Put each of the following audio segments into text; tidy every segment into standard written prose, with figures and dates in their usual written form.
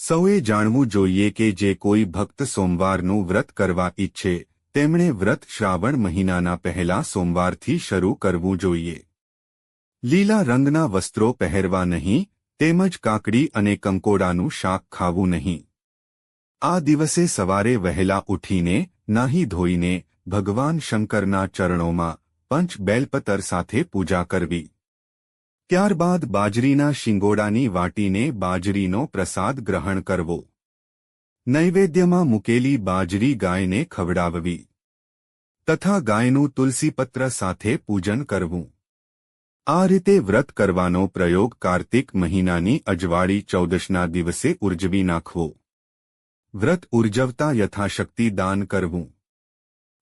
સૌએ જાણવું જોઈએ કે જે કોઈ ભક્ત સોમવારનું વ્રત કરવા ઈચ્છે તેમણે વ્રત શ્રાવણ મહિનાના પહેલા સોમવારથી શરૂ કરવું જોઈએ. લીલા રંગના વસ્ત્રો પહેરવા નહીં તેમજ કાકડી અને કંકોડાનું શાક ખાવું નહીં. આ દિવસે સવારે વહેલા ઉઠીને નાહી ધોઈને ભગવાન શંકરના ચરણોમાં પંચ બેલપત્ર સાથે પૂજા કરવી. ત્યારબાદ બાજરીના શિંગોડાની વાટીને બાજરીનો પ્રસાદ ગ્રહણ કરવો. નૈવેદ્યમાં મૂકેલી બાજરી ગાયને ખવડાવવી તથા ગાયનું તુલસીપત્ર સાથે પૂજન કરવું. આ રીતે વ્રત કરવાનો પ્રયોગ કાર્તિક મહિનાની અજવાળી ચૌદશના દિવસે ઉર્જવી નાખવો. વ્રત ઉર્જવતા યથાશક્તિ દાન કરવું.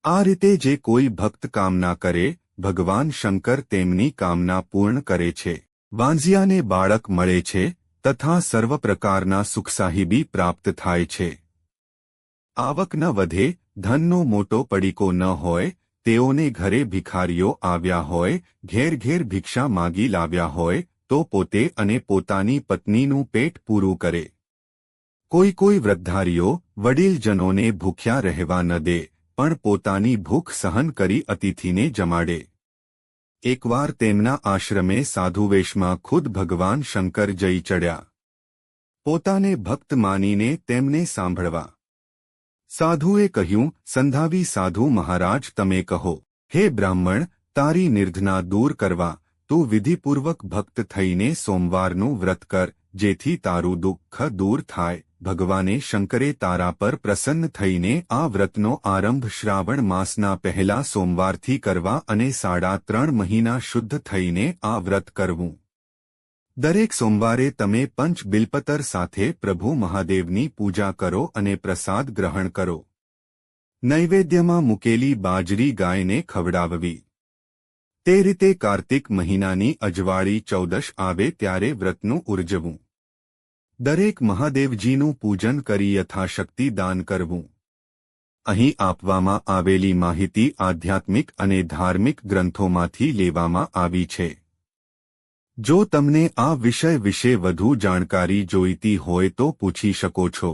આ રીતે જે કોઈ ભક્ત કામના કરે ભગવાન શંકર તેમની કામના પૂર્ણ કરે છે. વાંઝિયાને બાળક મળે છે તથા સર્વ પ્રકારના સુખસાહિબી પ્રાપ્ત થાય છે. આવક ન વધે, ધનનો મોટો પડીકો ન હોય, તેઓને ઘરે ભિખારીઓ આવ્યા હોય, ઘેર ઘેર ભિક્ષા માગી લાવ્યા હોય તો પોતે અને પોતાની પત્નીનું પેટ પૂરું કરે. કોઈ વૃદ્ધારીઓ વડીલજનોને ભૂખ્યા રહેવા ન દે પણ પોતાની ભૂખ સહન કરી અતિથિને જમાડે. એકવાર તેમના આશ્રમે સાધુવેશમાં ખુદ ભગવાન શંકર જઈ ચડ્યા. પોતાને ભક્ત માનીને તેમને સાંભળવા. સાધુએ કહ્યું, સંધાવી સાધુ મહારાજ તમે કહો. હે બ્રાહ્મણ, તારી નિર્ધના દૂર કરવા તું વિધિપૂર્વક ભક્ત થઈને સોમવારનું વ્રત કર જેથી તારું દુઃખ દૂર થાય. ભગવાને શંકરે તારા પર પ્રસન્ન થઈને આ વ્રતનો આરંભ શ્રાવણ માસના પહેલા સોમવારથી કરવા અને 3.5 મહિના શુદ્ધ થઈને આ વ્રત કરવું. દરેક સોમવારે તમે પંચ બિલ્પતર સાથે પ્રભુ મહાદેવની પૂજા કરો અને પ્રસાદ ગ્રહણ કરો. નૈવેદ્યમાં મૂકેલી બાજરી ગાયને ખવડાવવી. તે રીતે કાર્તિક મહિનાની અજવાળી ચૌદશ આવે ત્યારે વ્રતનું ઉર્જવું. દરેક મહાદેવજીનું પૂજન કરી યથાશક્તિ દાન કરવું. અહીં આપવામાં આવેલી માહિતી આધ્યાત્મિક અને ધાર્મિક ગ્રંથોમાંથી લેવામાં આવી છે. જો તમને આ વિષય વિશે વધુ જાણકારી જોઈતી હોય તો પૂછી શકો છો.